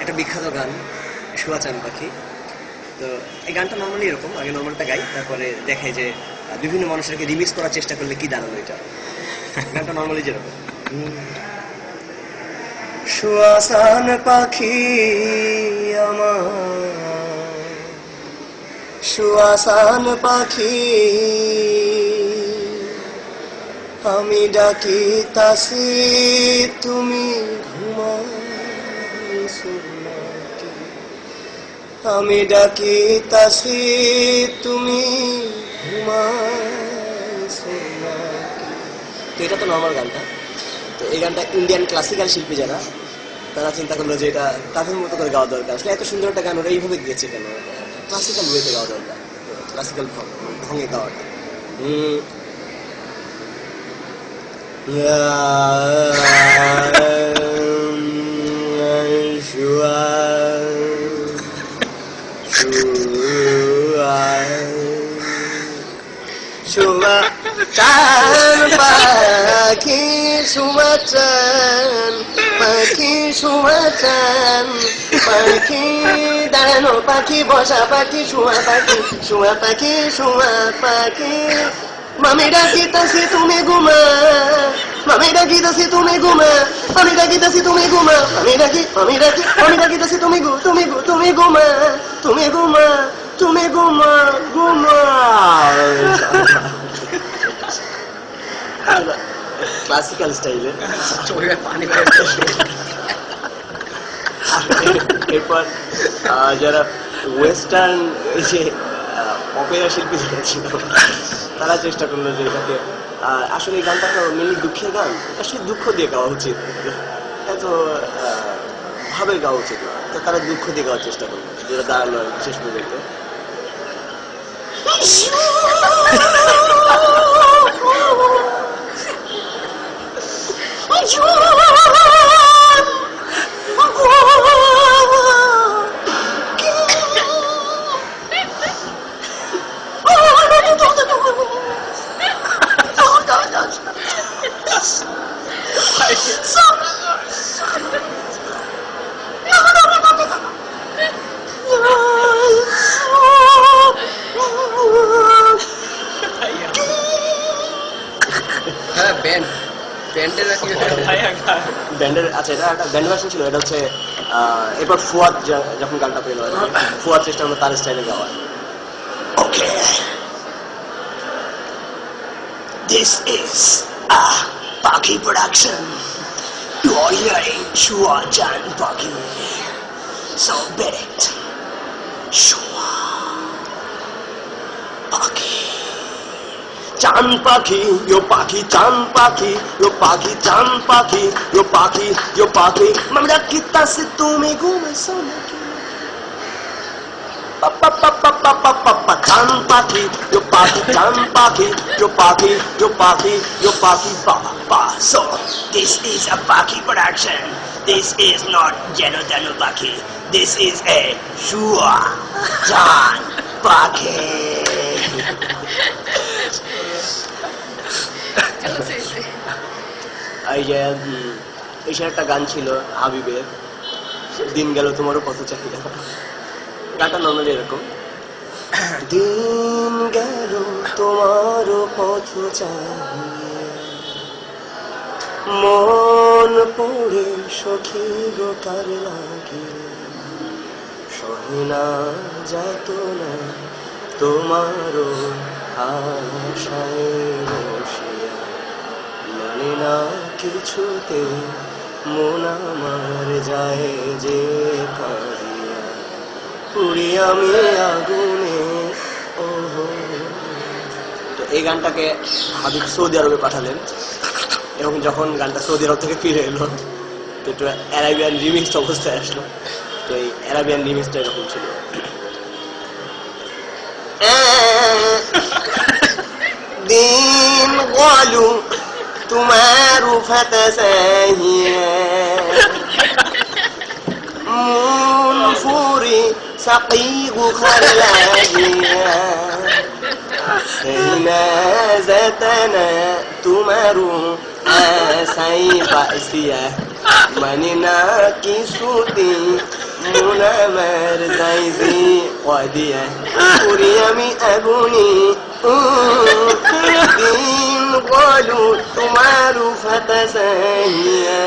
একটা বিখ্যাত গান শুয়া চান পাখি। তো এই গানটা নর্মালি এরকম, আগে নর্মালটা গাই, তারপরে দেখায় যে বিভিন্ন মানুষেরকে রিমিক্স করার চেষ্টা করলে কি দাঁড়ালো এটা। গানটা নর্মালি যেরকম, শুয়া চান পাখি আমার, শুয়া চান পাখি আমি ডাকিতাছি তুমি ঘুমাইছো নাকি, আমি ডাকিতাছি তুমি ঘুমাইছো নাকি। তো এটা তো নর্মাল গানটা। তো এই গানটা ইন্ডিয়ান ক্লাসিক্যাল শিল্পী যারা, তারা চিন্তা করলো যে এটা তাদের মতো করে গাওয়া দরকার। আসলে এত সুন্দর একটা গান ওরা এইভাবে গিয়েছে কেন, ক্লাসিক্যাল ওয়েতে গাওয়া দরকার, ক্লাসিক্যাল ঢঙে গাওয়াটা। শুয়া চান পাখি, শুয়া চান পাখি, শুয়া চান পাখি, দাঁড়ানো পাখি, বসা পাখি, শুয়া পাখি, শুয়া পাখি, শুয়া পাখি মামি ডাকিতাছি তুমি ঘুমা, মামি ডাকিতাছি তুমি ঘুমা, আমি ডাকিতাছি তুমি ঘুমা, আমি ডাকি, আমি ডাকি, আমি ডাকিতাছি তুমি তুমি তুমি ঘুমা, তুমি ঘুমা, তুমি ঘুমা, ঘুমা। ক্লাসিক্যাল স্টাইলে। এরপর যারা ওয়েস্টার্ন এই যে অপেরা শিল্পী যারা ছিল, তারা চেষ্টা করলো যে এটাকে, আসলে এই গানটা মেনলি দুঃখের গান, আসলে দুঃখ দিয়ে গাওয়া উচিত, এত ভাবে গাওয়া উচিত না। তো তারা দুঃখ দিয়ে গাওয়ার চেষ্টা করলো, যেটা দাঁড়ালো শেষ পর্যন্ত। ব্যান্ডের, আচ্ছা এটা একটা ব্যান্ড ভার্সন ছিল, এটা হচ্ছে এরপর ফুয়াদ যখন গানটা পেল, ফুয়াদ চেষ্টা করলো তার স্টাইলে গাওয়া। ওকে, দিস ইজ পাখি প্রোডাকশন, ইউ আর হিয়ারিং শুয়া চান পাখি, সো বেট শুয়া পাখি চান পাখি, yo পাখি চান পাখি, yo পাখি চান পাখি, yo পাখি, yo পাখি মামি ডাকিতাছি তুমি ঘুমাইছো নাকি, পাপা পাপা পাপা পাপা চান পাখি, yo পাখি চান পাখি, yo পাখি, yo পাখি, yo পাখি পাপা। So this is a Paki production, this is not Jeno Jeno Paki, this is a Shua Chan Paki. এই যে এই একটা গান ছিল হাবিবের, দিন গেল তোমারও পথ চাহিদা। গানটা নর্মালি এরকম, দিন গেল তোমারও পথ চাহিদা, মন পড়ে সখী গো কার লাগে, সহিনা যাত না তোমারও আশায় বসিয়া, মানে না কিছুতে মন আমার যায় যে কাঁদিয়া, পুরি আমি আগুনে। ওহো, তো এই গানটাকে হাবিব সৌদি আরবে পাঠালেন, এবং যখন গানটা সৌদি আরব থেকে ফিরে এলো তো একটু অ্যারাবিয়ান রিমিক্স অবস্থায় আসলো। তো এই অ্যারাবিয়ান রিমিক্সটা এরকম ছিল, দিন গলু তোমার ফাতাসাহিয়া, মন ফুরি সাকিগ খালাহিয়া, হিনা জাতানা তোমার আসাই পাইসিয়া, মানে না কিছুতে মুনামের যাইজি ওয়াদিয়া পুরি আমি আগুনি দিন বলু তোমার ফাতা সাইয়া